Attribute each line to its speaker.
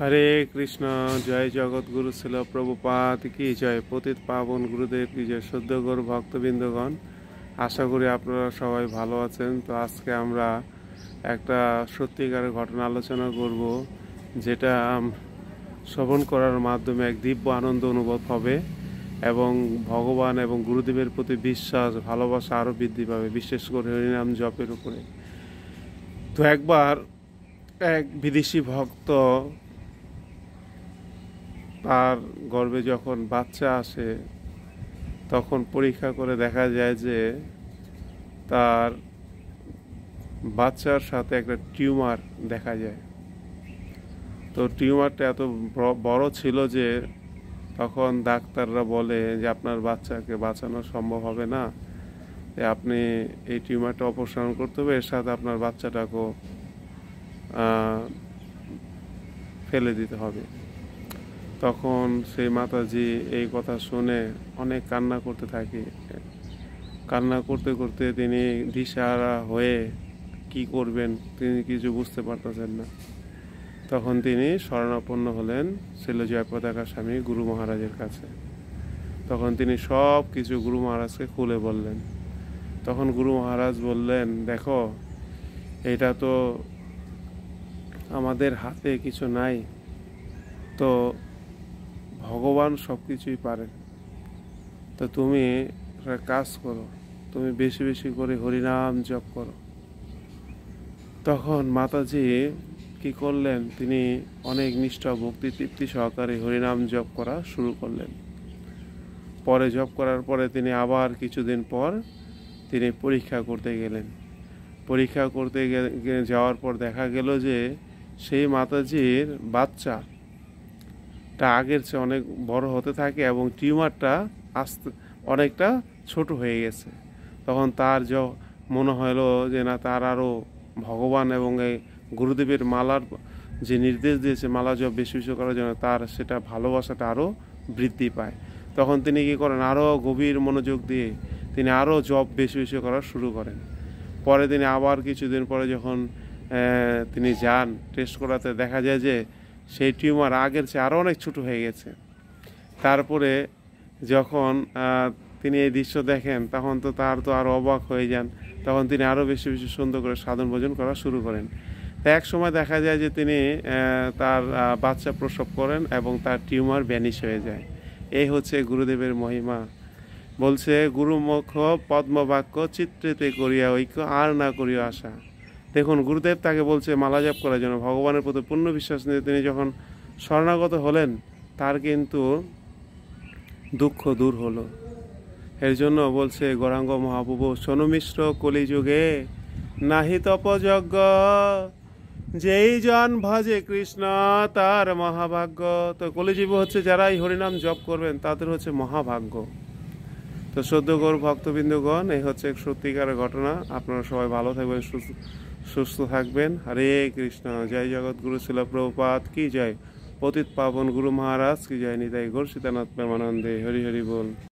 Speaker 1: হরে কৃষ্ণ। জয় জগৎগুরু শিল প্রভুপাদ কি জয়। পতিত পাবন গুরুদেব কি জয়। সদ্যগর ভক্তবৃন্দগণ, আশা করি আপনারা সবাই ভালো আছেন। তো আজকে আমরা একটা সত্যিকারের ঘটনা আলোচনা করব, যেটা শ্রবণ করার মাধ্যমে এক দিব্য আনন্দ অনুভব হবে এবং ভগবান এবং গুরুদেবের প্রতি বিশ্বাস ভালোবাসা আরও বৃদ্ধি পাবে, বিশেষ করে হরিনাম জপের উপরে। তো একবার এক বিদেশি ভক্ত, তার গর্ভে যখন বাচ্চা আসে তখন পরীক্ষা করে দেখা যায় যে তার বাচ্চার সাথে একটা টিউমার দেখা যায়। তো টিউমারটা এত বড় ছিল যে তখন ডাক্তাররা বলে যে আপনার বাচ্চাকে বাঁচানো সম্ভব হবে না, যে আপনি এই টিউমারটা অপসারণ করতে হবে, এর সাথে আপনার বাচ্চাটাকেও ফেলে দিতে হবে। তখন সেই মাতাজি এই কথা শুনে অনেক কান্না করতে থাকে। কান্না করতে করতে তিনি দিশাহারা হয়ে কি করবেন তিনি কিছু বুঝতে পারতেছেন না। তখন তিনি শরণাপন্ন হলেন ছিল জয়পতাকা স্বামী গুরু মহারাজের কাছে। তখন তিনি সব কিছু গুরু মহারাজকে খুলে বললেন। তখন গুরু মহারাজ বললেন, দেখো, এটা তো আমাদের হাতে কিছু নাই, তো ভগবান সব কিছুই পারেন। তো তুমি একটা কাজ করো, তুমি বেশি বেশি করে হরিনাম জপ করো। তখন মাতাজি কি করলেন, তিনি অনেক নিষ্ঠা ভক্তি তৃপ্তি সহকারে হরিনাম জপ করা শুরু করলেন। পরে জপ করার পরে তিনি আবার কিছুদিন পর তিনি পরীক্ষা করতে গেলেন। পরীক্ষা করতে যাওয়ার পর দেখা গেল যে সেই মাতাজির বাচ্চাটা আগের চেয়ে অনেক বড় হতে থাকে এবং টিউমারটা অনেকটা ছোট হয়ে গেছে। তখন তার মনে হলো যে না, তার আরও ভগবান এবং এই গুরুদেবের মালার যে নির্দেশ দিয়েছে মালা জপ বেশি বেশি করার জন্য, তার সেটা ভালোবাসাটা আরও বৃদ্ধি পায়। তখন তিনি কী করেন, আরও গভীর মনোযোগ দিয়ে তিনি আরও জপ বেশি বেশি করা শুরু করেন। পরে তিনি আবার কিছুদিন পরে যখন তিনি যান টেস্ট করাতে, দেখা যায় যে সেই টিউমার আগের চেয়ে আরও অনেক ছোটো হয়ে গেছে। তারপরে যখন তিনি এই দৃশ্য দেখেন তখন তো তার তো আরও অবাক হয়ে যান। তখন তিনি আরও বেশি বেশি সুন্দর করে সাধন ভোজন করা শুরু করেন। তো এক সময় দেখা যায় যে তিনি তার বাচ্চা প্রসব করেন এবং তার টিউমার ভ্যানিশ হয়ে যায়। এই হচ্ছে গুরুদেবের মহিমা। বলছে, গুরুমুখ পদ্মবাক্য চিত্রিতে করিয়া ঐক্য আর না করিয়া আশা। দেখুন, গুরুদেব তাকে বলছে মালা জপ করার জন্য, ভগবানের প্রতি পূর্ণ বিশ্বাস নিয়ে তিনি যখন শরণাগত হলেন, তার কিন্তু দুঃখ দূর হলো। এর জন্য বলছে গৌরাঙ্গ মহাপ্রভু, সনুমিশ্র কলিযুগে নাহি তপযজ্ঞ, যেই জন ভজে কৃষ্ণ তার মহাভাগ্য। তো কলিযুগ হচ্ছে যারা এই হরিনাম জপ করবেন তাদের হচ্ছে মহাভাগ্য। তো সদ্যগর ভক্তবৃন্দগণ, এই হচ্ছে এক সত্যিকারের ঘটনা। আপনারা সবাই ভালো থাকবেন, সুস্থ থাকবেন। হরে কৃষ্ণ। জয় জগৎগুরু শিল প্রভুপাদ কি জয়। পতিত পাবন গুরু মহারাজ কি জয়। নিতাই গৌর সীতানাথ প্রেমানন্দে। হরি হরি বল।